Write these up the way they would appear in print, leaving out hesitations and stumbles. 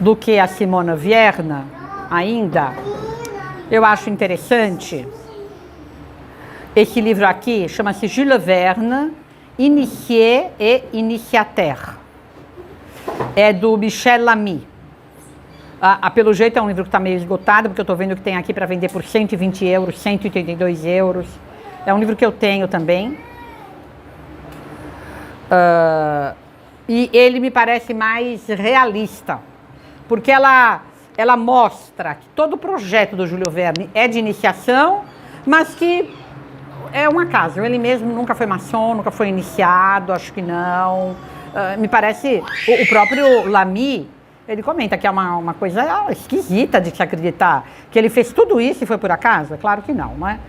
do que a Simone Vierna ainda. Eu acho interessante. Esse livro aqui chama-se Jules Verne, Initié et Initiateur. É do Michel Lamy. Pelo jeito é um livro que está meio esgotado, porque eu estou vendo que tem aqui para vender por 120 euros, 182 euros. É um livro que eu tenho também. E ele me parece mais realista, porque ela mostra que todo o projeto do Júlio Verne é de iniciação, mas que é um acaso. Ele mesmo nunca foi maçom, nunca foi iniciado, acho que não. Me parece, o próprio Lamy, ele comenta que é uma coisa esquisita de se acreditar que ele fez tudo isso e foi por acaso. É claro que não, não é?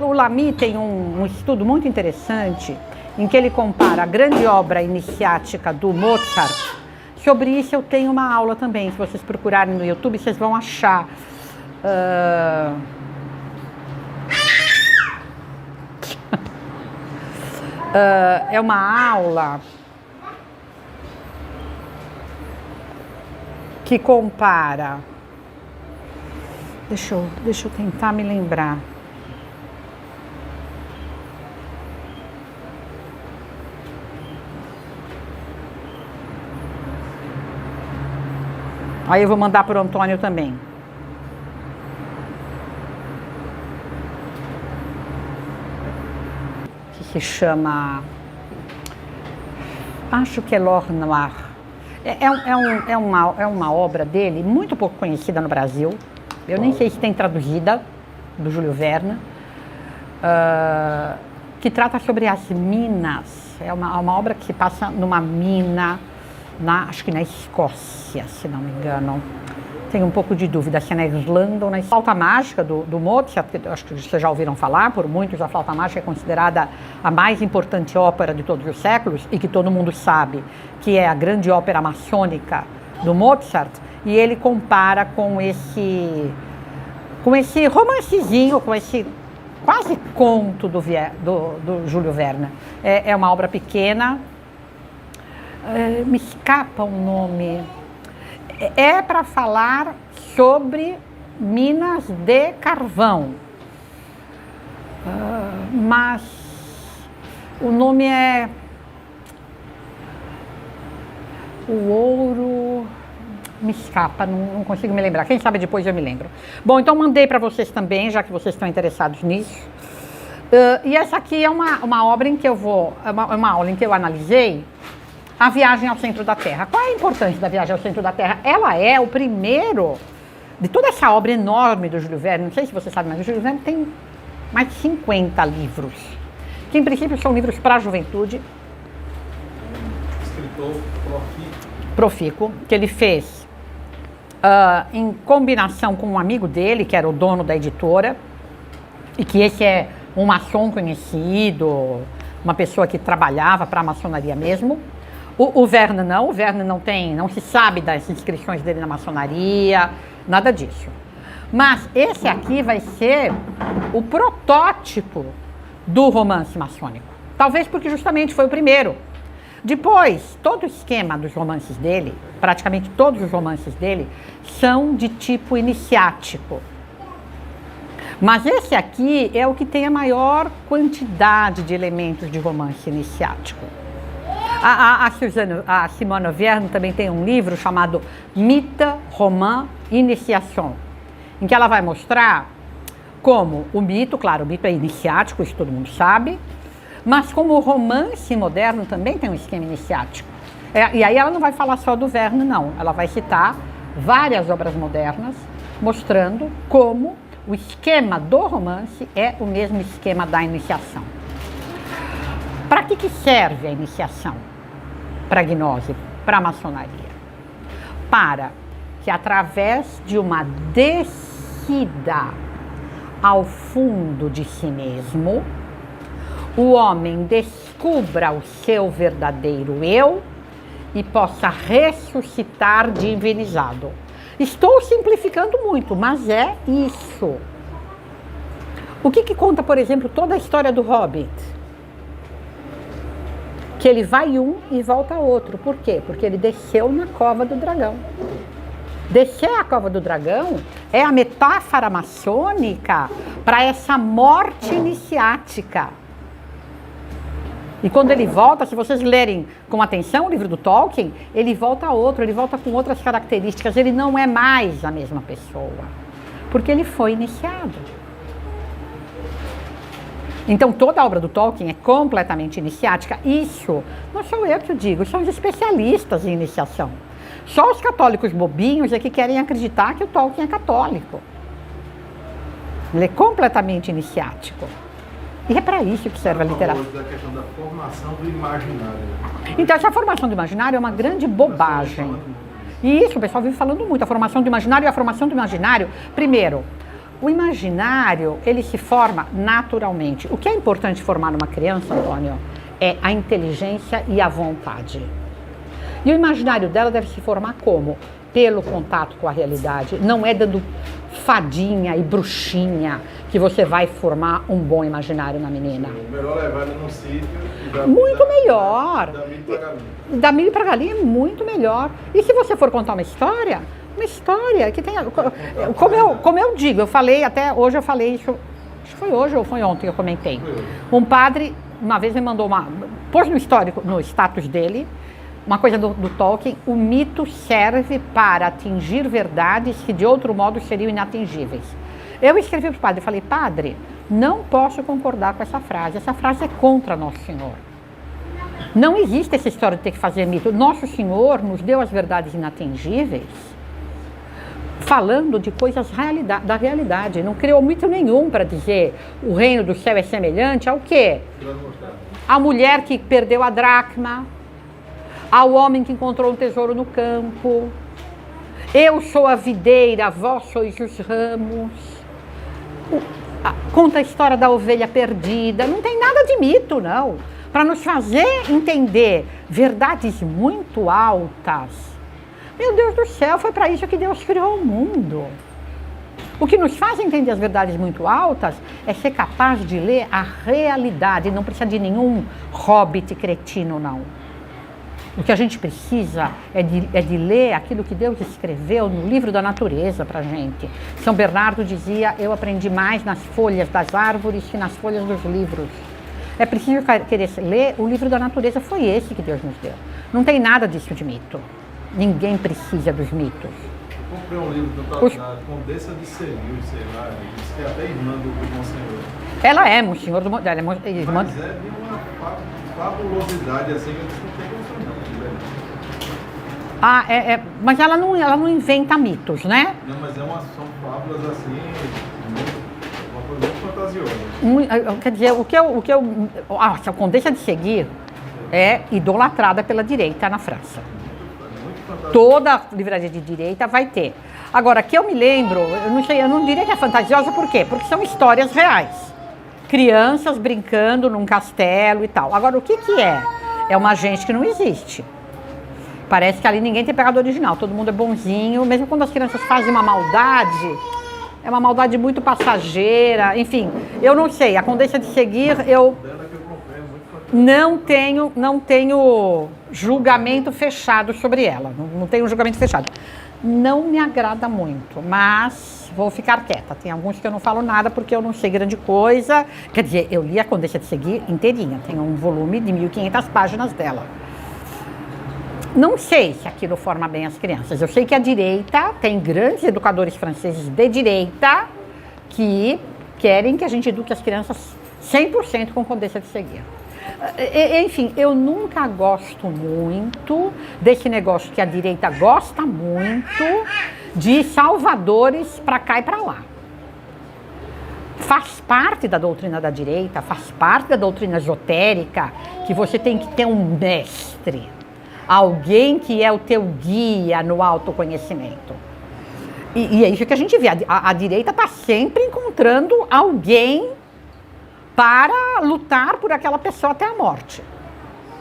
O Lamy tem um estudo muito interessante em que ele compara a grande obra iniciática do Mozart. Sobre isso eu tenho uma aula também. Se vocês procurarem no YouTube, vocês vão achar. É uma aula que compara. Deixa eu tentar me lembrar. Aí eu vou mandar para o Antônio também. Que se chama... Acho que é L'Or Noir. É uma obra dele muito pouco conhecida no Brasil. Eu nem sei se tem traduzida, do Júlio Verne. Que trata sobre as minas. É uma obra que se passa numa mina... acho que na Escócia, se não me engano. Tenho um pouco de dúvida se é na Irlanda ou na Flauta Mágica do Mozart, que acho que vocês já ouviram falar, por muitos a Flauta Mágica é considerada a mais importante ópera de todos os séculos e que todo mundo sabe que é a grande ópera maçônica do Mozart, e ele compara com esse romancezinho, com esse quase conto do Júlio Verne. É uma obra pequena. Me escapa o nome. É para falar sobre minas de carvão. Mas o nome é o ouro. Me escapa, não consigo me lembrar. Quem sabe depois eu me lembro. Bom, então mandei para vocês também, já que vocês estão interessados nisso. E essa aqui é uma obra em que eu vou... uma aula em que eu analisei a viagem ao centro da Terra. Qual é a importância da viagem ao centro da Terra? Ela é o primeiro de toda essa obra enorme do Júlio Verne. Não sei se você sabe, mas o Júlio Verne tem mais de 50 livros, que em princípio são livros para a juventude. Escritor profícuo, que ele fez em combinação com um amigo dele, que era o dono da editora, e que esse é um maçom conhecido, uma pessoa que trabalhava para a maçonaria mesmo. O Verne não se sabe das inscrições dele na maçonaria, nada disso. Mas esse aqui vai ser o protótipo do romance maçônico. Talvez porque justamente foi o primeiro. Depois, todo o esquema dos romances dele, praticamente todos os romances dele, são de tipo iniciático. Mas esse aqui é o que tem a maior quantidade de elementos de romance iniciático. A Simone Vierno também tem um livro chamado Mythe, Roman, Initiation, em que ela vai mostrar como o mito, claro, o mito é iniciático, isso todo mundo sabe, mas como o romance moderno também tem um esquema iniciático. E aí ela não vai falar só do Verne, não. Ela vai citar várias obras modernas, mostrando como o esquema do romance é o mesmo esquema da iniciação. Para que serve a iniciação? Para a gnose, para a maçonaria? Para que através de uma descida ao fundo de si mesmo, o homem descubra o seu verdadeiro eu e possa ressuscitar divinizado. Estou simplificando muito, mas é isso. O que conta, por exemplo, toda a história do Hobbit? que ele vai um e volta outro. Por quê? Porque ele desceu na cova do dragão. Descer a cova do dragão é a metáfora maçônica para essa morte iniciática. E quando ele volta, se vocês lerem com atenção o livro do Tolkien, ele volta a outro, ele volta com outras características, ele não é mais a mesma pessoa, porque ele foi iniciado. Então toda a obra do Tolkien é completamente iniciática. Isso não sou eu que o digo, são os especialistas em iniciação. Só os católicos bobinhos é que querem acreditar que o Tolkien é católico. Ele é completamente iniciático. E é para isso que serve a literatura. Da questão da formação do imaginário. Então, essa formação do imaginário é uma grande bobagem. E isso, o pessoal vive falando muito. A formação do imaginário e a formação do imaginário. Primeiro, o imaginário, ele se forma naturalmente. O que é importante formar numa criança, Antônio, é a inteligência e a vontade. E o imaginário dela deve se formar como? Pelo contato com a realidade. Não é dando fadinha e bruxinha que você vai formar um bom imaginário na menina. Melhor levar ele num sítio e muito melhor. Da milho pra galinha. Da milho pra galinha é muito melhor. E se você for contar uma história que tenha... Como eu digo, eu falei até hoje, eu falei isso, acho que foi hoje ou foi ontem que eu comentei. Um padre, uma vez me mandou pôs no histórico, no status dele, uma coisa do Tolkien: o mito serve para atingir verdades que de outro modo seriam inatingíveis. Eu escrevi para o padre e falei: padre, não posso concordar com essa frase é contra Nosso Senhor. Não existe essa história de ter que fazer mito. Nosso Senhor nos deu as verdades inatingíveis falando de coisas da realidade. Não criou mito nenhum para dizer o reino do céu é semelhante ao quê? A mulher que perdeu a dracma, ao homem que encontrou um tesouro no campo. Eu sou a videira, vós sois os ramos. Conta a história da ovelha perdida. Não tem nada de mito, não. Para nos fazer entender verdades muito altas. Meu Deus do céu, foi para isso que Deus criou o mundo. O que nos faz entender as verdades muito altas é ser capaz de ler a realidade. Não precisa de nenhum hobbit cretino, não. O que a gente precisa é de ler aquilo que Deus escreveu no livro da natureza para a gente. São Bernardo dizia: eu aprendi mais nas folhas das árvores que nas folhas dos livros. É preciso querer ler o livro da natureza, foi esse que Deus nos deu. Não tem nada disso de mito. Ninguém precisa dos mitos. Eu comprei um livro da Condessa de Seville, sei lá, diz que é até irmã do Monsenhor. Ela é Monsenhor do Monte. Mas é de uma fabulosidade assim que eu não tem como não. Mas ela não inventa mitos, né? Não, mas são fábulas assim, uma coisa muito fantasiosa. Quer dizer, a Condessa de Seguir é idolatrada pela direita na França. Toda livraria de direita vai ter. Agora, que eu me lembro, eu não diria que é fantasiosa, por quê? Porque são histórias reais. Crianças brincando num castelo e tal. Agora, o que é? É uma gente que não existe. Parece que ali ninguém tem pecado original, todo mundo é bonzinho, mesmo quando as crianças fazem uma maldade, é uma maldade muito passageira, enfim, eu não sei, a Condessa de Seguir, eu não tenho julgamento fechado sobre ela, não tenho julgamento fechado. Não me agrada muito, mas vou ficar quieta. Tem alguns que eu não falo nada porque eu não sei grande coisa. Quer dizer, eu li a Condessa de Seguir inteirinha, tem um volume de 1.500 páginas dela. Não sei se aquilo forma bem as crianças. Eu sei que a direita, tem grandes educadores franceses de direita que querem que a gente eduque as crianças 100% com Condessa de Seguir. Enfim, eu nunca gosto muito desse negócio que a direita gosta muito de salvadores para cá e para lá. Faz parte da doutrina da direita, faz parte da doutrina esotérica que você tem que ter um mestre. Alguém que é o teu guia no autoconhecimento. E é isso que a gente vê. A direita está sempre encontrando alguém para lutar por aquela pessoa até a morte.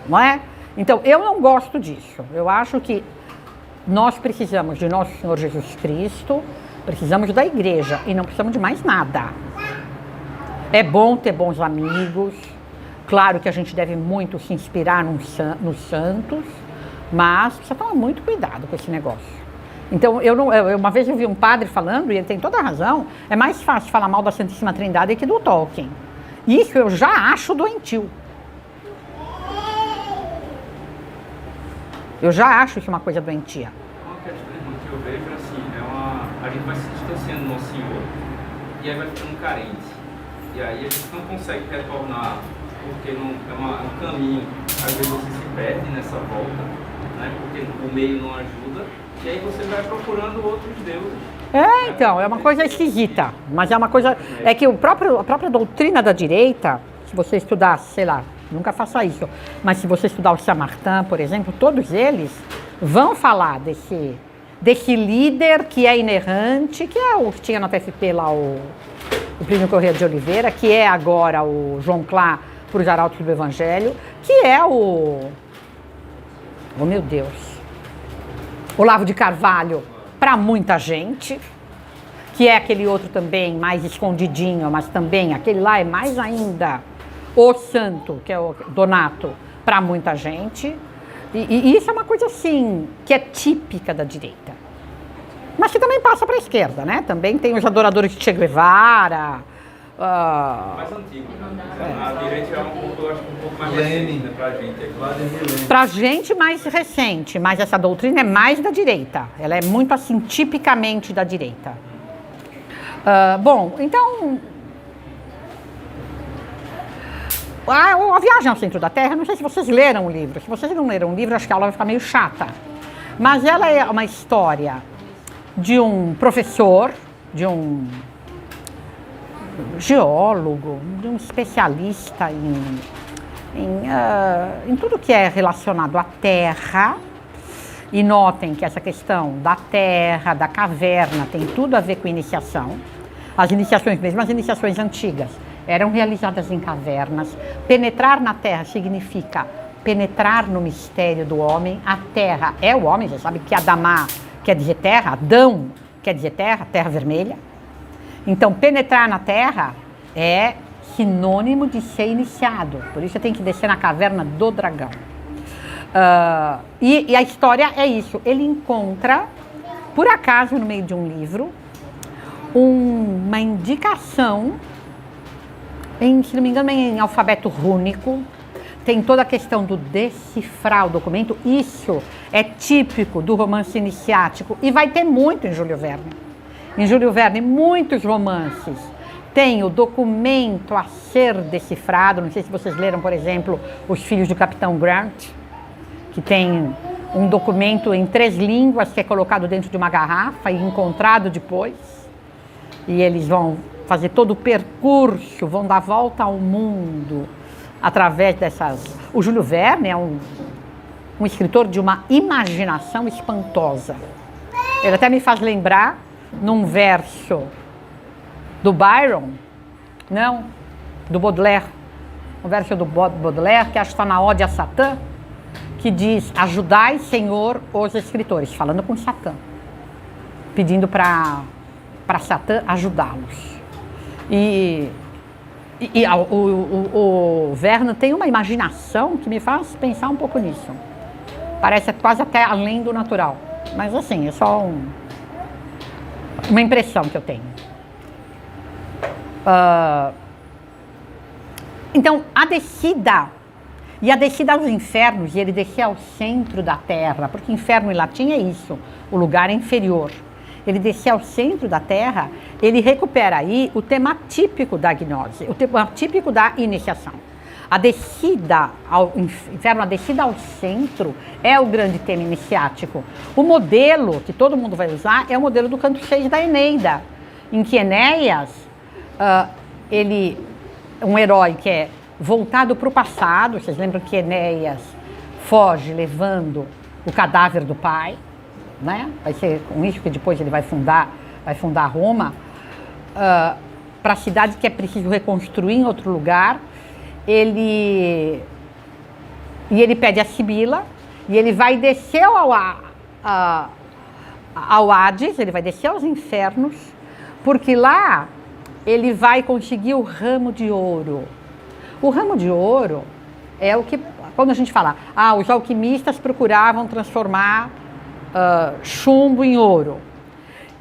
Não é? Então, eu não gosto disso. Eu acho que nós precisamos de Nosso Senhor Jesus Cristo, precisamos da igreja e não precisamos de mais nada. É bom ter bons amigos, Claro que a gente deve muito se inspirar nos santos, mas precisa tomar muito cuidado com esse negócio. Então, uma vez eu vi um padre falando, e ele tem toda a razão, é mais fácil falar mal da Santíssima Trindade que do Tolkien. Isso eu já acho doentio. Eu já acho isso uma coisa doentia. Uma questão que eu vejo assim, a gente vai se distanciando do nosso Senhor, e aí vai ficando carente. E aí a gente não consegue retornar, porque não, é um caminho. Às vezes você se perde nessa volta, né? Porque o meio não ajuda, e aí você vai procurando outros deuses. Então, é uma coisa esquisita, mas é uma coisa... É que a própria doutrina da direita, se você estudar, sei lá, nunca faça isso, mas se você estudar o Saint-Martin, por exemplo, todos eles vão falar desse líder que é inerrante, que é o que tinha na TFP lá, o Plínio Corrêa de Oliveira, que é agora o João Clá para os Arautos do Evangelho, que é oh meu Deus, Olavo de Carvalho para muita gente, que é aquele outro também mais escondidinho, mas também aquele lá é mais ainda o santo, que é o Donato, para muita gente. E isso é uma coisa assim, que é típica da direita. Mas que também passa para a esquerda, né? Também tem os adoradores de Che Guevara. Mais antigo, né? A direita é um pouco mais recente, né, pra gente. Pra gente mais recente, mas essa doutrina é mais da direita. Ela é muito assim, tipicamente da direita. Bom, então... A Viagem ao Centro da Terra, não sei se vocês leram o livro. Se vocês não leram o livro, acho que a aula vai ficar meio chata. Mas ela é uma história de um professor, de um geólogo, de um especialista em tudo que é relacionado à Terra. E notem que essa questão da Terra, da caverna, tem tudo a ver com iniciação. As iniciações, mesmo as iniciações antigas, eram realizadas em cavernas. Penetrar na Terra significa penetrar no mistério do homem. A Terra é o homem, você sabe que Adamá quer dizer terra, Adão quer dizer terra, terra vermelha. Então, penetrar na Terra é sinônimo de ser iniciado. Por isso você tem que descer na caverna do dragão. E a história é isso. Ele encontra, por acaso, no meio de um livro, uma indicação, se não me engano, em alfabeto rúnico. Tem toda a questão do decifrar o documento. Isso é típico do romance iniciático e vai ter muito em Júlio Verne. Em Júlio Verne, muitos romances têm o documento a ser decifrado. Não sei se vocês leram, por exemplo, Os Filhos do Capitão Grant, que tem um documento em 3 línguas que é colocado dentro de uma garrafa e encontrado depois. E eles vão fazer todo o percurso, vão dar volta ao mundo através dessas... O Júlio Verne é um escritor de uma imaginação espantosa. Ele até me faz lembrar, num verso do Byron, não, do Baudelaire, um verso do Baudelaire, que acho que está na Ode a Satã, que diz: ajudai, Senhor, os escritores, falando com Satã, pedindo para Satã ajudá-los. O Verne tem uma imaginação que me faz pensar um pouco nisso. Parece quase até além do natural. Mas assim, é só uma impressão que eu tenho. Então, a descida aos infernos, e ele descia ao centro da terra, porque inferno em latim é isso, o lugar inferior. Ele descia ao centro da Terra, ele recupera aí o tema típico da gnose, o tema típico da iniciação. A descida ao inferno, a descida ao centro é o grande tema iniciático. O modelo que todo mundo vai usar é o modelo do canto 6 da Eneida, em que Enéas, ele é um herói que é voltado para o passado. Vocês lembram que Enéas foge levando o cadáver do pai? Né? Vai ser com isso que depois ele vai fundar Roma, para a cidade que é preciso reconstruir em outro lugar. Ele pede a Sibila e ele vai descer ao Hades, ele vai descer aos infernos, porque lá ele vai conseguir o ramo de ouro. O ramo de ouro é o que, quando a gente fala, os alquimistas procuravam transformar chumbo em ouro.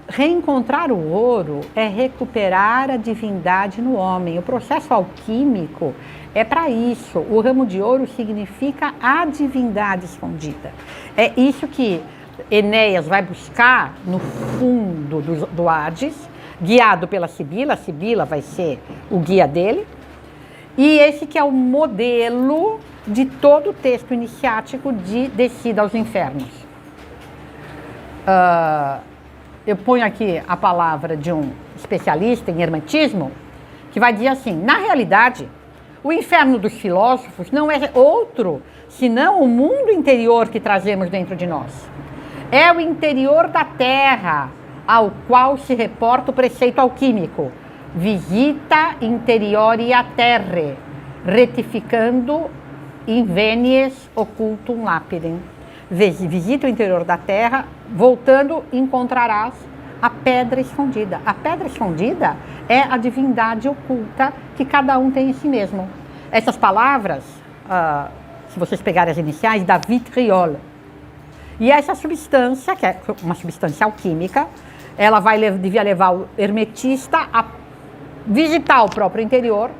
Reencontrar o ouro é recuperar a divindade no homem. O processo alquímico é para isso. O ramo de ouro significa a divindade escondida. É isso que Enéas vai buscar no fundo do Hades, guiado pela Sibila. A Sibila vai ser o guia dele. E esse que é o modelo de todo o texto iniciático de Descida aos Infernos. Eu ponho aqui a palavra de um especialista em hermetismo, que vai dizer assim: na realidade, o inferno dos filósofos não é outro senão o mundo interior que trazemos dentro de nós. É o interior da Terra ao qual se reporta o preceito alquímico: visita interioria terre, retificando invenies occultum lapidem. Visita o interior da Terra, voltando, encontrarás a pedra escondida. A pedra escondida é a divindade oculta que cada um tem em si mesmo. Essas palavras, se vocês pegarem as iniciais, da vitriol. E essa substância, que é uma substância alquímica, ela devia levar o hermetista a visitar o próprio interior,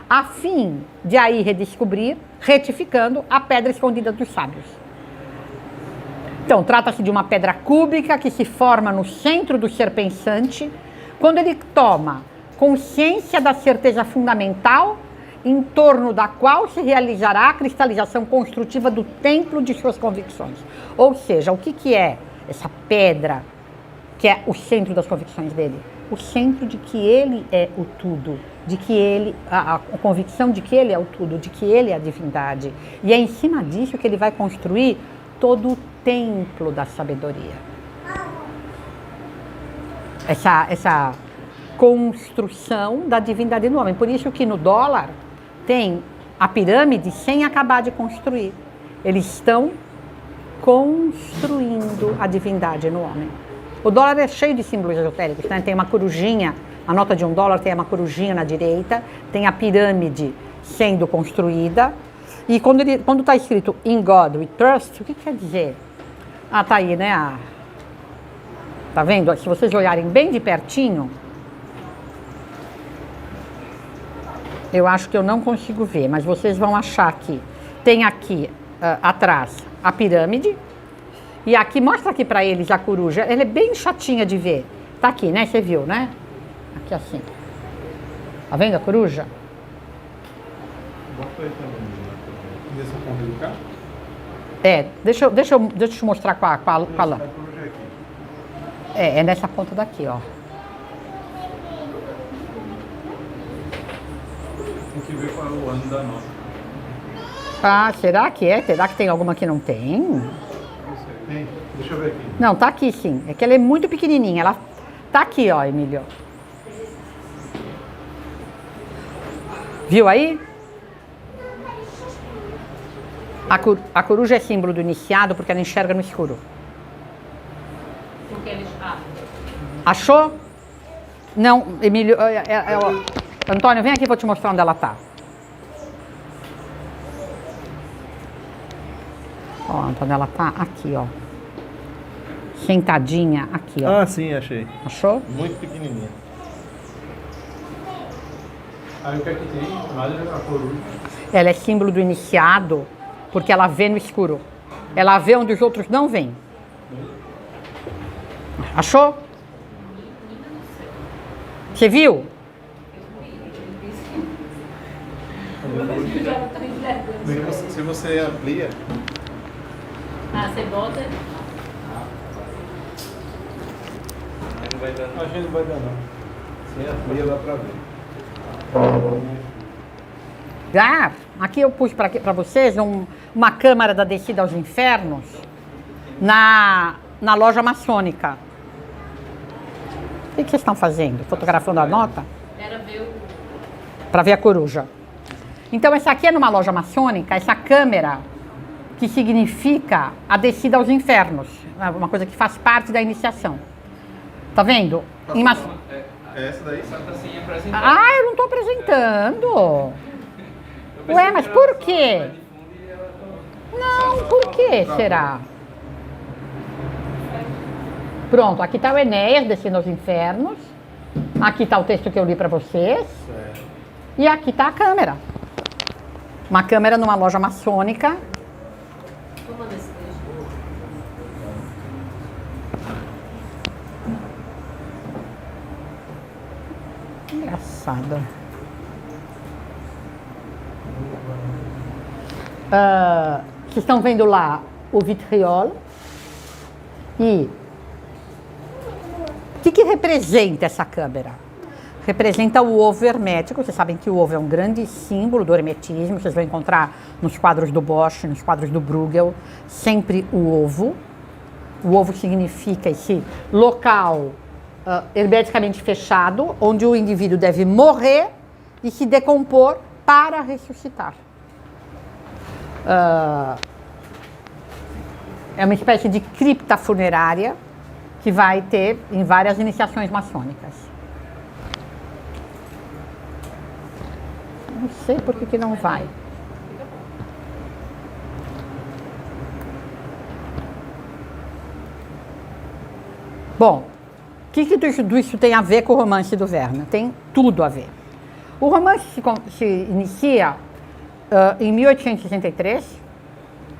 a fim de aí redescobrir, retificando a pedra escondida dos sábios. Então, trata-se de uma pedra cúbica que se forma no centro do ser pensante, quando ele toma consciência da certeza fundamental em torno da qual se realizará a cristalização construtiva do templo de suas convicções. Ou seja, o que é essa pedra que é o centro das convicções dele? O centro de que ele é o tudo, de que ele, a convicção de que ele é o tudo, de que ele é a divindade. E é em cima disso que ele vai construir todo o templo da sabedoria. Essa construção da divindade no homem. Por isso que no dólar tem a pirâmide sem acabar de construir. Eles estão construindo a divindade no homem. O dólar é cheio de símbolos esotéricos, né? Tem uma corujinha, a nota de $1 tem uma corujinha na direita, tem a pirâmide sendo construída. E quando está escrito In God We Trust, o que quer dizer? Tá aí, né? Tá vendo? Se vocês olharem bem de pertinho, eu acho que eu não consigo ver, mas vocês vão achar que tem aqui atrás a pirâmide. E aqui, mostra aqui para eles a coruja. Ela é bem chatinha de ver. Tá aqui, né? Você viu, né? Aqui assim. Tá vendo a coruja? Bota aí também. Dessa ponta do cá? Deixa eu te mostrar com a lã. É nessa ponta daqui, ó. Tem que ver qual é o ano da nota. Será que é? Será que tem alguma que não tem? Não sei. Tem? Deixa eu ver aqui. Não, tá aqui sim. É que ela é muito pequenininha. Ela tá aqui, ó, Emílio. Viu aí? A coruja é símbolo do iniciado porque ela enxerga no escuro. Porque eles Achou? Não, Emílio. Antônio, vem aqui, vou te mostrar onde ela tá. Ó, onde ela tá? Aqui, ó. Sentadinha, aqui, ó. Sim, achei. Achou? Muito pequenininha. Aí o que é que tem? Mais a coruja. Ela é símbolo do iniciado porque ela vê no escuro. Ela vê onde os outros não veem. Achou? Você viu? Se você amplia... você bota... Não vai dar. Acho que não vai dar não. Se amplia dá pra ver. Aqui eu pus para vocês uma câmara da Descida aos Infernos na loja maçônica. O que vocês estão fazendo? Fotografando a nota? Era ver o... Para ver a coruja. Então essa aqui é numa loja maçônica, essa câmera que significa a descida aos infernos. Uma coisa que faz parte da iniciação. Tá vendo? É essa daí? Só tá sem apresentar. Eu não estou apresentando. Ué, mas por quê? Não, por que será? Pronto, aqui está o Enéas descendo aos infernos. Aqui está o texto que eu li para vocês. Certo. E aqui está a câmera. Uma câmera numa loja maçônica. Como nesse texto? Engraçado. Vocês estão vendo lá o vitriol. E o que representa essa câmera? Representa o ovo hermético. Vocês sabem que o ovo é um grande símbolo do hermetismo. Vocês vão encontrar nos quadros do Bosch, nos quadros do Bruegel, sempre o ovo. O ovo significa esse local hermeticamente fechado, onde o indivíduo deve morrer e se decompor para ressuscitar. É uma espécie de cripta funerária que vai ter em várias iniciações maçônicas. Não sei por que não vai. Bom, o que tudo isso tem a ver com o romance do Verne? Tem tudo a ver. O romance se inicia em 1863,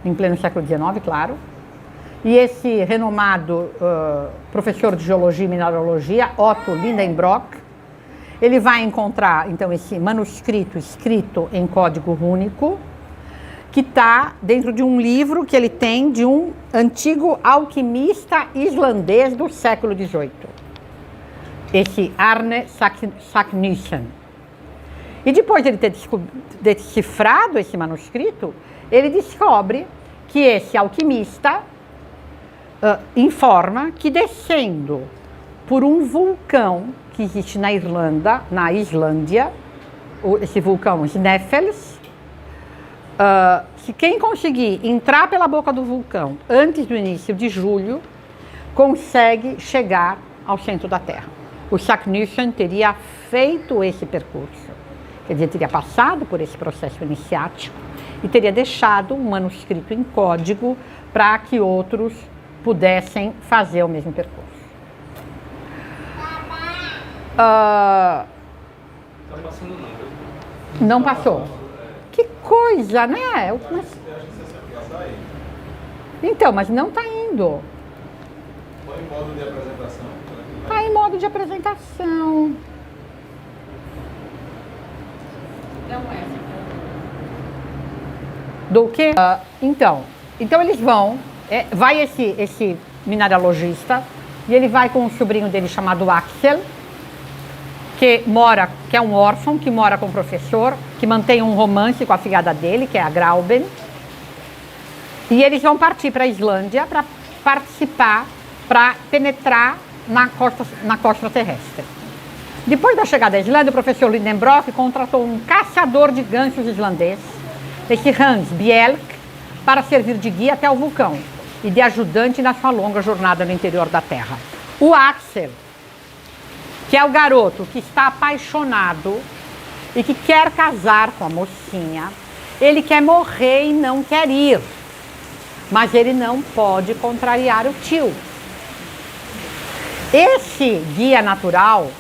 em pleno século XIX, claro. E esse renomado professor de geologia e mineralogia, Otto Lidenbrock, ele vai encontrar, então, esse manuscrito escrito em código rúnico, que está dentro de um livro que ele tem de um antigo alquimista islandês do século XVIII, esse Arne Saknussemm. E depois de ele ter decifrado esse manuscrito, ele descobre que esse alquimista informa que descendo por um vulcão que existe na Islândia, esse vulcão Snæfellsnes, se quem conseguir entrar pela boca do vulcão antes do início de julho, consegue chegar ao centro da Terra. O Saknussemm teria feito esse percurso, quer dizer, teria passado por esse processo iniciático e teria deixado um manuscrito em código para que outros pudessem fazer o mesmo percurso. Tá passando não, viu? Não passou. Que coisa, né? Então, mas não está indo. Põe em modo de apresentação. Está em modo de apresentação. Não é. Do quê? Então eles vão, vai esse mineralogista e ele vai com um sobrinho dele chamado Axel, que é um órfão, que mora com o professor, que mantém um romance com a filhada dele, que é a Grauben. E eles vão partir para a Islândia para participar, para penetrar na costa terrestre. Depois da chegada à Islândia, o professor Lidenbrock contratou um caçador de gansos islandês, esse Hans Bjelk, para servir de guia até o vulcão e de ajudante na sua longa jornada no interior da Terra. O Axel, que é o garoto que está apaixonado e que quer casar com a mocinha, ele quer morrer e não quer ir, mas ele não pode contrariar o tio. Esse guia natural,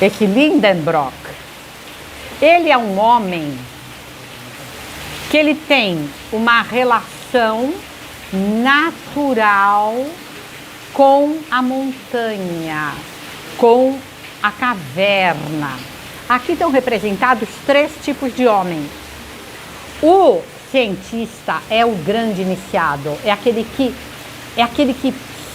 esse Lidenbrock, ele é um homem que ele tem uma relação natural com a montanha, com a caverna. Aqui estão representados 3 tipos de homem. O cientista é o grande iniciado, é aquele que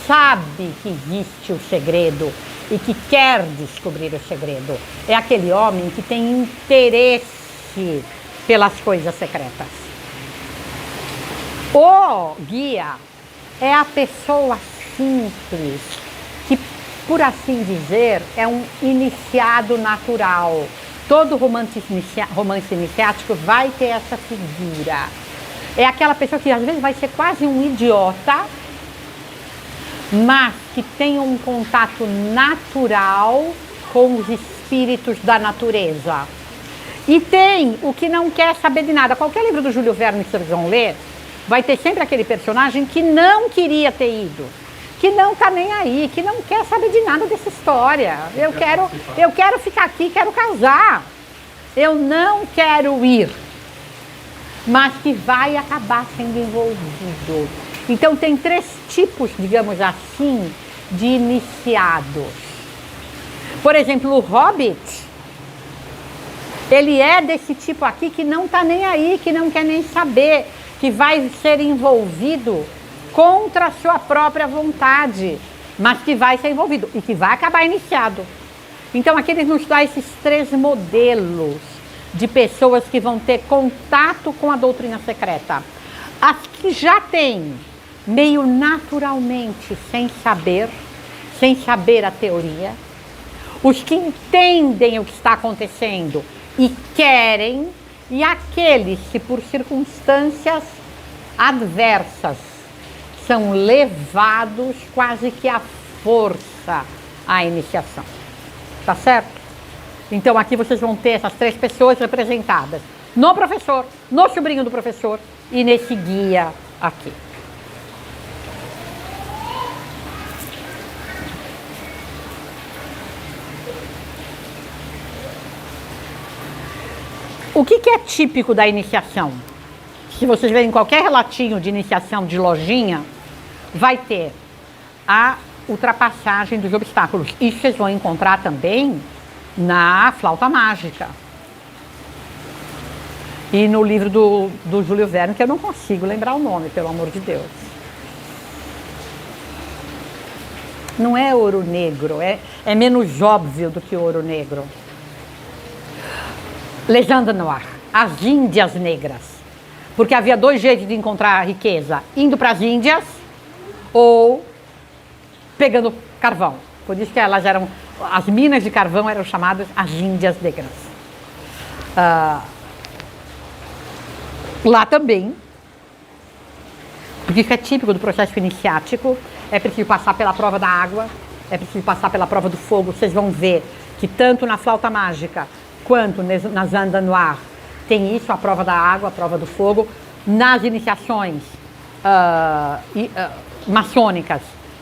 sabe que existe o segredo e que quer descobrir o segredo. É aquele homem que tem interesse pelas coisas secretas. O guia é a pessoa simples, que, por assim dizer, é um iniciado natural. Todo romance iniciático vai ter essa figura. É aquela pessoa que às vezes vai ser quase um idiota, mas que tem um contato natural com os espíritos da natureza. E tem o que não quer saber de nada. Qualquer livro do Júlio Verne que vocês vão ler, vai ter sempre aquele personagem que não queria ter ido, que não tá nem aí, que não quer saber de nada dessa história. Eu quero ficar aqui, quero casar. Eu não quero ir. Mas que vai acabar sendo envolvido. Então tem 3 tipos, digamos assim, de iniciados. Por exemplo, o Hobbit, ele é desse tipo aqui que não tá nem aí, que não quer nem saber, que vai ser envolvido contra a sua própria vontade, mas que vai ser envolvido e que vai acabar iniciado. Então aqui ele nos dá esses 3 modelos de pessoas que vão ter contato com a doutrina secreta. As que já têm, meio naturalmente, sem saber a teoria. Os que entendem o que está acontecendo e querem, e aqueles que por circunstâncias adversas são levados quase que à força à iniciação. Tá certo? Então aqui vocês vão ter essas 3 pessoas representadas no professor, no sobrinho do professor e nesse guia aqui. O que é típico da iniciação? Se vocês verem qualquer relatinho de iniciação de lojinha, vai ter a ultrapassagem dos obstáculos. Isso vocês vão encontrar também na flauta mágica. E no livro do Júlio Verne, que eu não consigo lembrar o nome, pelo amor de Deus. Não é Ouro Negro, é menos óbvio do que Ouro Negro. Les Indes Noires, as Índias Negras. Porque havia 2 jeitos de encontrar riqueza: indo para as Índias ou pegando carvão. Por isso que elas eram, as minas de carvão eram chamadas as Índias Negras. Lá também, porque isso é típico do processo iniciático, é preciso passar pela prova da água, é preciso passar pela prova do fogo. Vocês vão ver que tanto na flauta mágica quanto nas Indes Noires tem isso, a prova da água, a prova do fogo. Nas iniciações maçônicas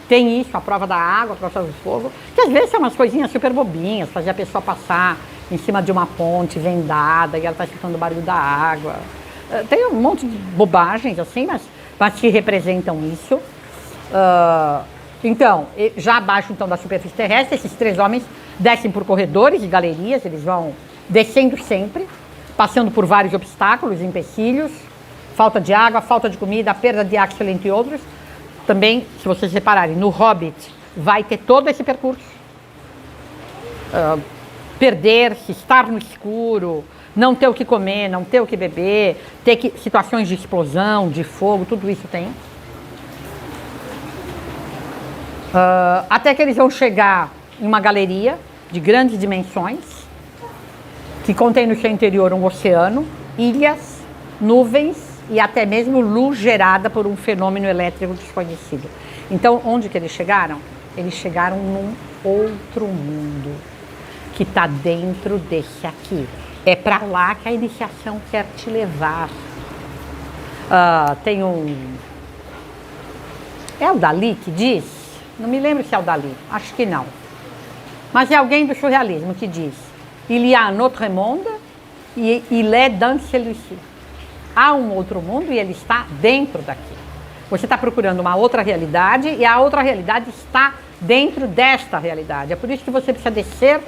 tem isso, a prova da água, a prova do fogo, que às vezes são umas coisinhas super bobinhas, fazer a pessoa passar em cima de uma ponte vendada e ela está escutando o barulho da água. Tem um monte de bobagens assim, mas que representam isso. Então, já abaixo então da superfície terrestre, esses 3 homens descem por corredores e galerias, eles vão descendo sempre, passando por vários obstáculos, empecilhos, falta de água, falta de comida, perda de Axel, entre outros. Também, se vocês repararem, no Hobbit vai ter todo esse percurso. Perder-se, estar no escuro, não ter o que comer, não ter o que beber, situações de explosão, de fogo, tudo isso tem. Até que eles vão chegar em uma galeria de grandes dimensões, que contém no seu interior um oceano, ilhas, nuvens e até mesmo luz gerada por um fenômeno elétrico desconhecido. Então, onde que eles chegaram? Eles chegaram num outro mundo, que está dentro desse aqui. É para lá que a iniciação quer te levar. Tem é o Dalí que diz? Não me lembro se é o Dalí, acho que não. Mas é alguém do surrealismo que diz: il y a un autre monde et il est dans celui-ci. Há um outro mundo e ele está dentro daqui. Você está procurando uma outra realidade e a outra realidade está dentro desta realidade. É por isso que você precisa descer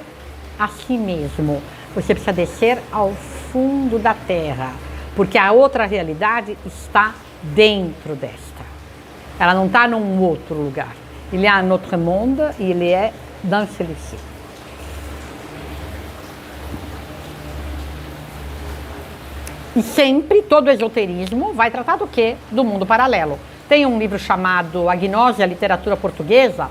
a si mesmo. Você precisa descer ao fundo da terra, porque a outra realidade está dentro desta. Ela não está num outro lugar. Il y a un autre monde et il est dans celui-ci. E sempre, todo esoterismo vai tratar do quê? Do mundo paralelo. Tem um livro chamado A Gnose e a Literatura Portuguesa,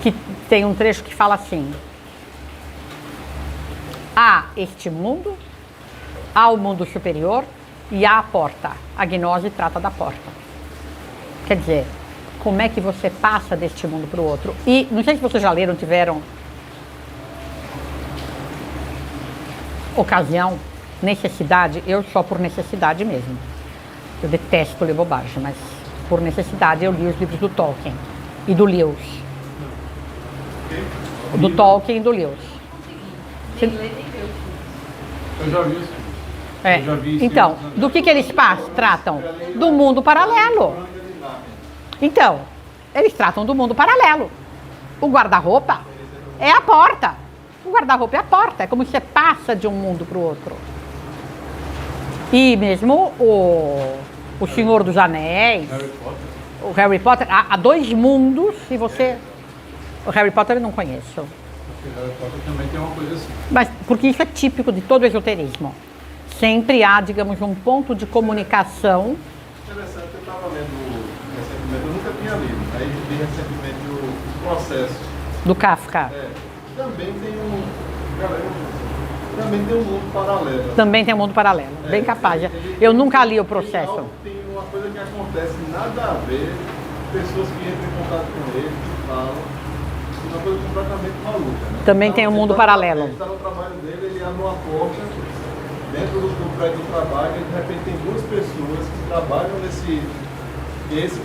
que tem um trecho que fala assim: há este mundo, há o mundo superior e há a porta. A gnose trata da porta. Quer dizer, como é que você passa deste mundo para o outro. E não sei se vocês já leram, tiveram ocasião, necessidade, eu só por necessidade mesmo. Eu detesto ler bobagem, mas por necessidade eu li os livros do Tolkien e do Lewis. Do Tolkien e do Lewis. Nem ler, nem ver o filme. Eu já vi isso. É. Eu já vi isso. Então, do que eles tratam? Do mundo paralelo. Então, eles tratam do mundo paralelo. O guarda-roupa é a porta. O guarda-roupa é a porta. É como você passa de um mundo para o outro. E mesmo o Senhor dos Anéis, o Harry Potter, há dois mundos e você... O Harry Potter eu não conheço. O Harry Potter também tem uma coisa assim. Mas porque isso é típico de todo esoterismo. Sempre há, digamos, um ponto de comunicação. Interessante, eu estava lendo recentemente, eu nunca tinha lido, aí li recentemente o Processo. Do Kafka. Também tem também tem um mundo paralelo. Também tem um mundo paralelo, bem capaz. Eu nunca li o Processo. Tem uma coisa que acontece nada a ver, pessoas que entram em contato com ele, que falam, uma coisa completamente maluca. Né? Também tem um mundo paralelo. Ele está no trabalho dele, ele abre uma porta dentro do prédio do trabalho e de repente tem duas pessoas que trabalham esse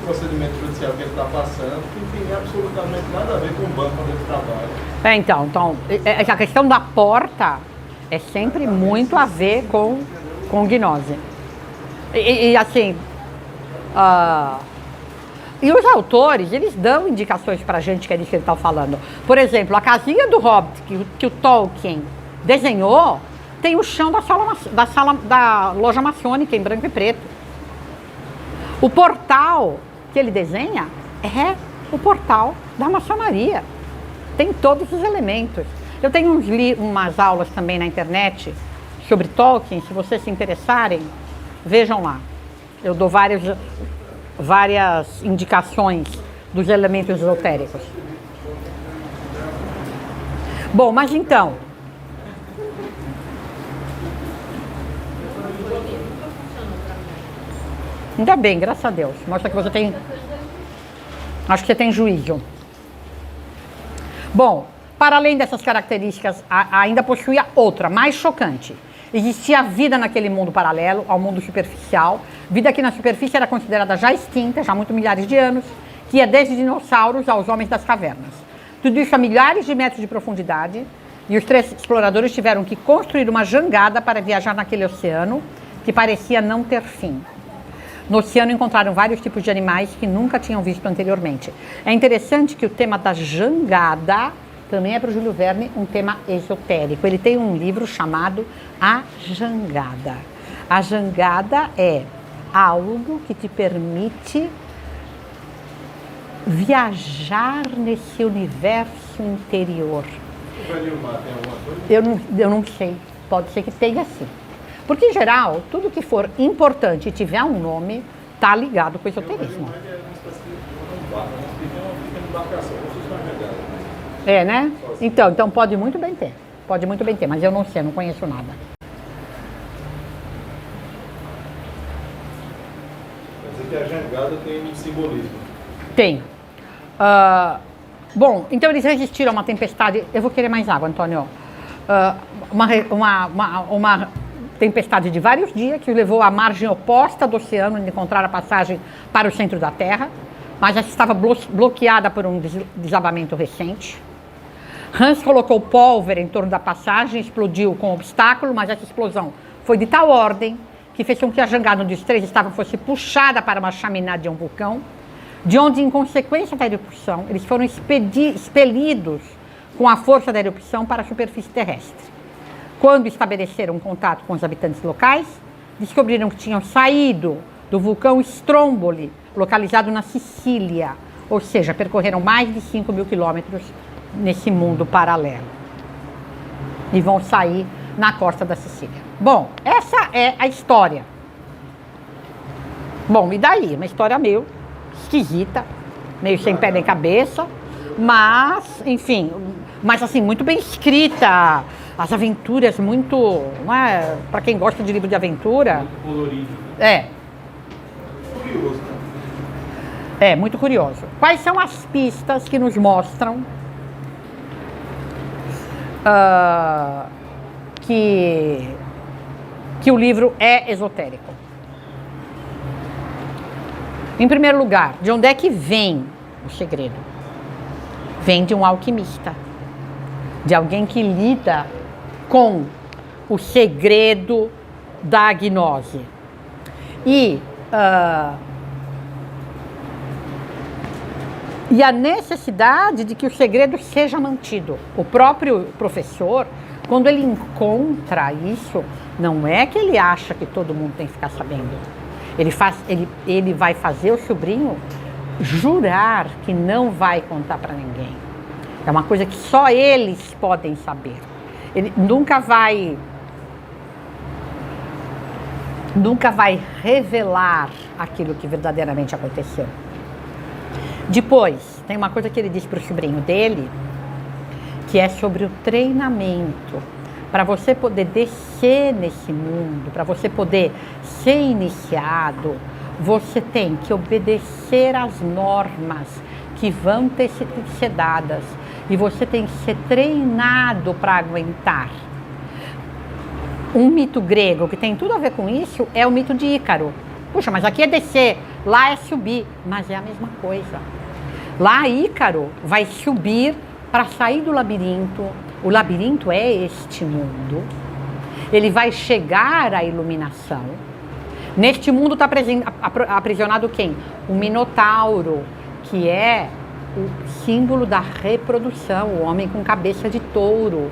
procedimento judicial que ele está passando, que não tem absolutamente nada a ver com o banco onde ele trabalha. Então, a questão da porta é sempre muito a ver com gnose. E assim, e os autores, eles dão indicações pra gente que é disso que ele está falando. Por exemplo, a casinha do Hobbit que o Tolkien desenhou tem o chão da loja maçônica em branco e preto. O portal que ele desenha é o portal da maçonaria. Tem todos os elementos. Eu tenho umas aulas também na internet sobre Tolkien, se vocês se interessarem, vejam lá. Eu dou várias indicações dos elementos esotéricos. Bom, mas então... Ainda bem, graças a Deus. Mostra que você tem... Acho que você tem juízo. Bom, para além dessas características, ainda possuía outra, mais chocante. Existia vida naquele mundo paralelo, ao mundo superficial. Vida que na superfície era considerada já extinta, já há muitos milhares de anos, que ia desde dinossauros aos homens das cavernas. Tudo isso a milhares de metros de profundidade, e os três exploradores tiveram que construir uma jangada para viajar naquele oceano, que parecia não ter fim. No oceano encontraram vários tipos de animais que nunca tinham visto anteriormente. É interessante que o tema da jangada também é para o Júlio Verne um tema esotérico. Ele tem um livro chamado A Jangada. A jangada é algo que te permite viajar nesse universo interior. O Velho Mar tem alguma coisa? Eu não sei. Pode ser que tenha sim. Porque, em geral, tudo que for importante e tiver um nome, está ligado com o esoterismo. É, né? Então pode muito bem ter. Pode muito bem ter, mas eu não sei, eu não conheço nada. Quer dizer que a jangada tem um simbolismo. Tem. Bom, então eles resistiram a uma tempestade. Eu vou querer mais água, Antônio. Uma tempestade de vários dias que o levou à margem oposta do oceano de encontrar a passagem para o centro da Terra, mas essa estava bloqueada por um desabamento recente. Hans colocou pólvora em torno da passagem, explodiu com o obstáculo, mas essa explosão foi de tal ordem que fez com que a jangada onde os três estavam fosse puxada para uma chaminé de um vulcão, de onde, em consequência da erupção, eles foram expelidos com a força da erupção para a superfície terrestre. Quando estabeleceram contato com os habitantes locais, descobriram que tinham saído do vulcão Stromboli, localizado na Sicília, ou seja, percorreram mais de 5.000 quilômetros nesse mundo paralelo. E vão sair na costa da Sicília. Bom, essa é a história. Bom, e daí? Uma história meio esquisita, meio sem pé nem cabeça, mas, enfim, mas assim, muito bem escrita. As aventuras muito, não é? Para quem gosta de livro de aventura. Muito colorido. É. Curioso, né? É muito curioso. Quais são as pistas que nos mostram que o livro é esotérico? Em primeiro lugar, de onde é que vem o segredo? Vem de um alquimista, de alguém que lida com o segredo da gnose. E a necessidade de que o segredo seja mantido. O próprio professor, quando ele encontra isso, não é que ele acha que todo mundo tem que ficar sabendo. Ele vai fazer o sobrinho jurar que não vai contar para ninguém. É uma coisa que só eles podem saber. Ele nunca vai revelar aquilo que verdadeiramente aconteceu. Depois, tem uma coisa que ele diz para o sobrinho dele, que é sobre o treinamento. Para você poder descer nesse mundo, para você poder ser iniciado, você tem que obedecer às normas que vão ter que ser dadas. E você tem que ser treinado para aguentar. Um mito grego que tem tudo a ver com isso é o mito de Ícaro. Puxa, mas aqui é descer, lá é subir. Mas é a mesma coisa. Lá Ícaro vai subir para sair do labirinto. O labirinto é este mundo. Ele vai chegar à iluminação. Neste mundo está aprisionado quem? O Minotauro, que é o símbolo da reprodução, o homem com cabeça de touro.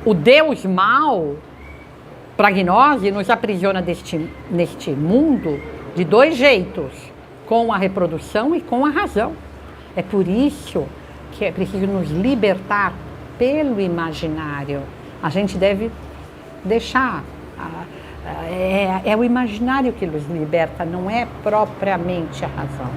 O Deus mau, para a gnose, nos aprisiona neste mundo de dois jeitos, com a reprodução e com a razão. É por isso que é preciso nos libertar pelo imaginário. A gente deve deixar. É o imaginário que nos liberta, não é propriamente a razão.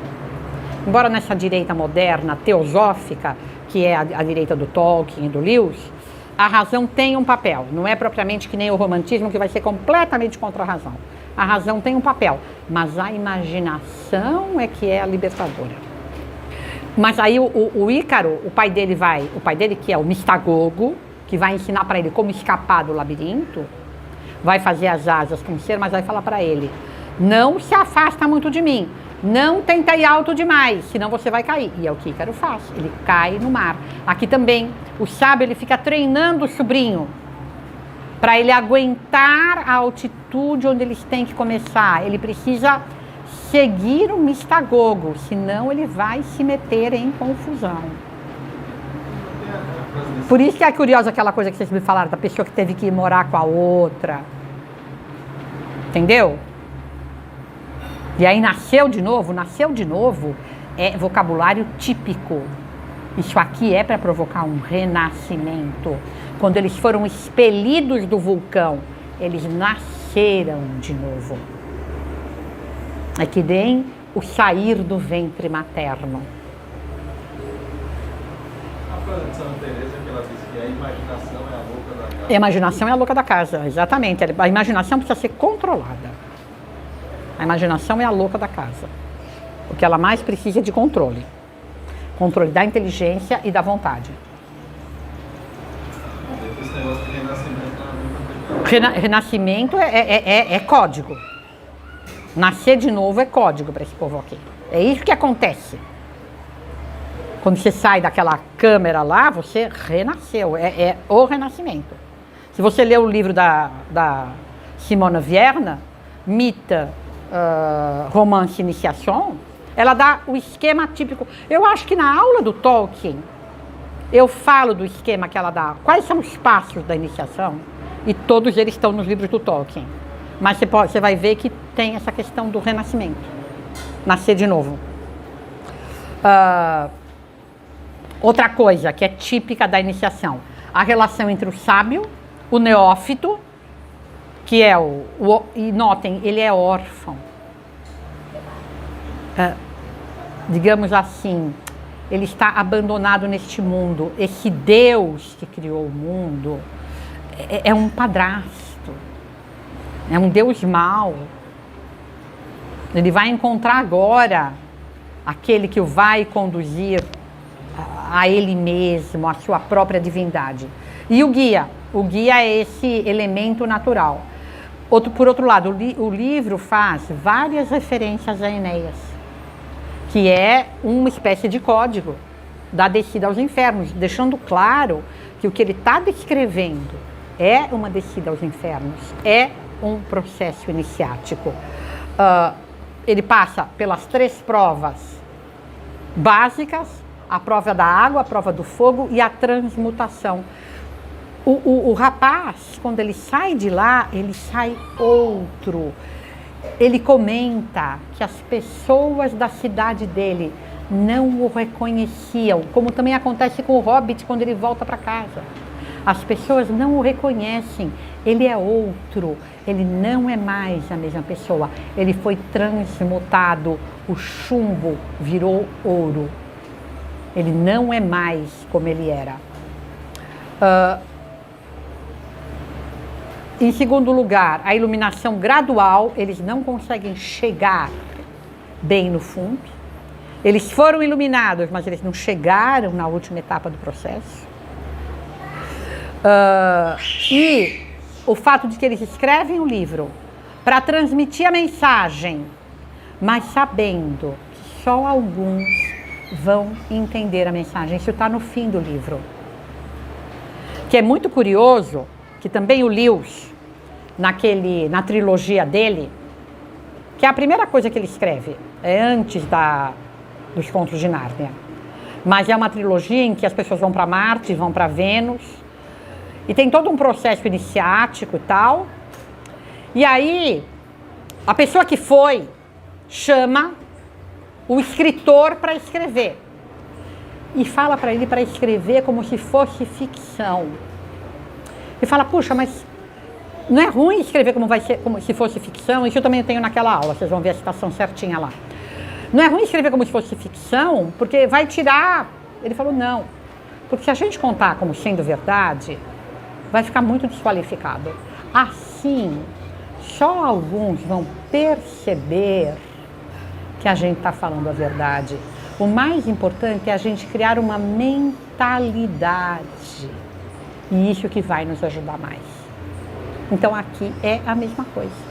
Embora nessa direita moderna, teosófica, que é a direita do Tolkien e do Lewis, a razão tem um papel. Não é propriamente que nem o romantismo, que vai ser completamente contra a razão. A razão tem um papel, mas a imaginação é que é a libertadora. Mas aí o Ícaro, o pai dele que é o Mistagogo, que vai ensinar para ele como escapar do labirinto, vai fazer as asas com o ser, mas vai falar para ele: não se afasta muito de mim, não tenta ir alto demais, senão você vai cair. E é o que Ícaro faz, ele cai no mar. Aqui também, o sábio, ele fica treinando o sobrinho para ele aguentar a altitude onde eles têm que começar. Ele precisa seguir o Mistagogo, senão ele vai se meter em confusão. Por isso que é curiosa aquela coisa que vocês me falaram, da pessoa que teve que ir morar com a outra. Entendeu? E aí nasceu de novo é vocabulário típico. Isso aqui é para provocar um renascimento. Quando eles foram expelidos do vulcão, eles nasceram de novo. É que nem o sair do ventre materno. A frase de Santa Teresa que ela diz que a imaginação é a louca da casa. A imaginação é a louca da casa, exatamente. A imaginação precisa ser controlada. A imaginação é a louca da casa. O que ela mais precisa é de controle. Controle da inteligência e da vontade. Esse negócio de renascimento Renascimento é código. Nascer de novo é código para esse povo aqui. É isso que acontece. Quando você sai daquela câmera lá, você renasceu. É o renascimento. Se você ler o livro da Simone Vierna, Mythe, Romance, Iniciation, ela dá o esquema típico. Eu acho que na aula do Tolkien, eu falo do esquema que ela dá. Quais são os passos da iniciação? E todos eles estão nos livros do Tolkien. Mas você vai ver que tem essa questão do renascimento. Nascer de novo. Outra coisa que é típica da iniciação. A relação entre o sábio, o neófito, que é e notem, ele é órfão. Digamos assim, ele está abandonado neste mundo. Esse Deus que criou o mundo é um padrasto. É um Deus mau. Ele vai encontrar agora aquele que o vai conduzir a ele mesmo, a sua própria divindade. E o guia é esse elemento natural. Por outro lado, o livro faz várias referências a Enéas, que é uma espécie de código da descida aos infernos, deixando claro que o que ele está descrevendo é uma descida aos infernos, é um processo iniciático. Ele passa pelas 3 provas básicas, a prova da água, a prova do fogo e a transmutação. O rapaz, quando ele sai de lá, ele sai outro. Ele comenta que as pessoas da cidade dele não o reconheciam, como também acontece com o Hobbit quando ele volta para casa. As pessoas não o reconhecem, ele é outro, ele não é mais a mesma pessoa. Ele foi transmutado, o chumbo virou ouro. Ele não é mais como ele era. Em segundo lugar, a iluminação gradual, eles não conseguem chegar bem no fundo. Eles foram iluminados, mas eles não chegaram na última etapa do processo. E o fato de que eles escrevem o livro para transmitir a mensagem, mas sabendo que só alguns vão entender a mensagem. Isso está no fim do livro. Que é muito curioso, que também o Lewis, na trilogia dele, que é a primeira coisa que ele escreve, é antes dos Contos de Nárnia. Mas é uma trilogia em que as pessoas vão para Marte, vão para Vênus, e tem todo um processo iniciático e tal. E aí, a pessoa que foi, chama o escritor para escrever. E fala para ele para escrever como se fosse ficção. E fala, puxa, mas não é ruim escrever como se fosse ficção? Isso eu também tenho naquela aula, vocês vão ver a citação certinha lá. Não é ruim escrever como se fosse ficção, porque vai tirar... Ele falou, não. Porque se a gente contar como sendo verdade, vai ficar muito desqualificado. Assim, só alguns vão perceber que a gente está falando a verdade. O mais importante é a gente criar uma mentalidade. E isso que vai nos ajudar mais. Então aqui é a mesma coisa.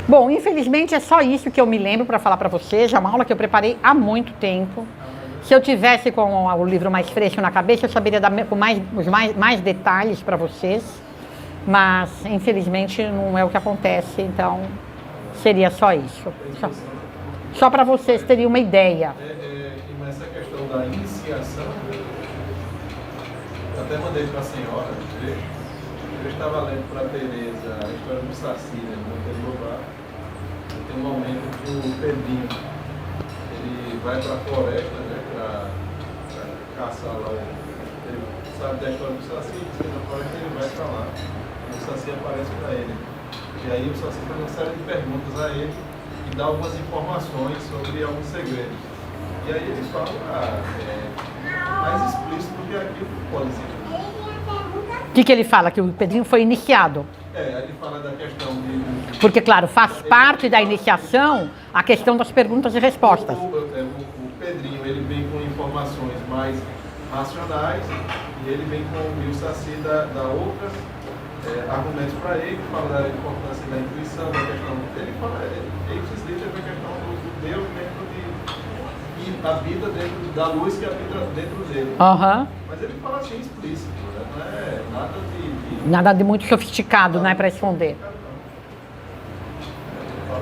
Bom, infelizmente é só isso que eu me lembro para falar para vocês. É uma aula que eu preparei há muito tempo. Se eu tivesse com o livro mais fresco na cabeça, eu saberia dar com mais detalhes para vocês. Mas, infelizmente, não é o que acontece. Então, seria só isso. Só para vocês terem uma ideia. Mas essa questão da iniciação, eu até mandei para a senhora, eu estava lendo para a Tereza a história do Saci, né, no Monteiro Lobato. Tem um momento que o Pedrinho, ele vai para a floresta, né, para caçar lá, ele sabe da história do Saci, que na floresta ele vai para lá, e o Saci aparece para ele. E aí o Saci faz uma série de perguntas a ele, e dá algumas informações sobre alguns segredos. E aí ele fala, mais explícito do que aquilo que pode ser. O que ele fala? Que o Pedrinho foi iniciado. Ele fala da questão de... Porque, claro, faz parte da iniciação a questão das perguntas e respostas. O Pedrinho, ele vem com informações mais racionais, e ele vem com o Saci dá outras argumentos para ele, que fala da importância da intuição, da questão... Ele fala, esses livros é a questão do Deus dentro e a vida dentro da luz que habita dentro dele. Uhum. Mas ele fala assim explícito, né? Não é nada de... Nada de muito sofisticado, né, para esconder.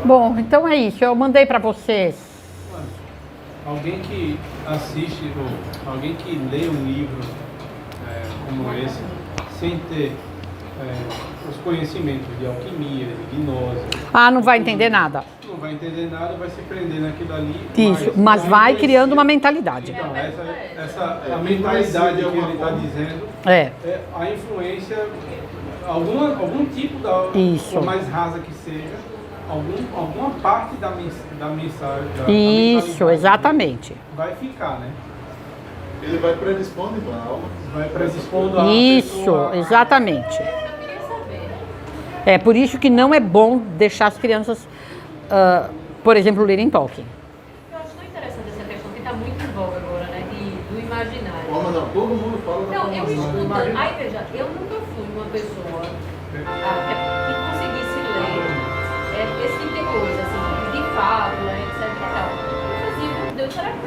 Bom, então é isso. Eu mandei para vocês. Alguém que assiste, ou alguém que lê um livro como esse, sem ter os conhecimentos de alquimia, de gnose... Não vai entender nada. Não vai entender nada, vai se prender naquilo ali. Isso, mas vai criando uma mentalidade. Então, a mentalidade que ele está dizendo É a influência, algum tipo Isso. por mais rasa que seja, alguma parte da mensagem. Isso, exatamente. Vai ficar, né? Ele vai predispondo a alma. Vai predispondo a Isso, pessoa, exatamente. Eu queria saber. É por isso que não é bom deixar as crianças por exemplo, ler em Tolkien. Eu acho tão interessante essa questão que está muito em voga agora, né? Do imaginário. Não, todo mundo fala da Não, eu formação. escutando. Aí veja, eu nunca fui uma pessoa que conseguisse ler esse tipo de coisa, assim, de fábula, etc e tal. Eu fazia, meu Deus, será que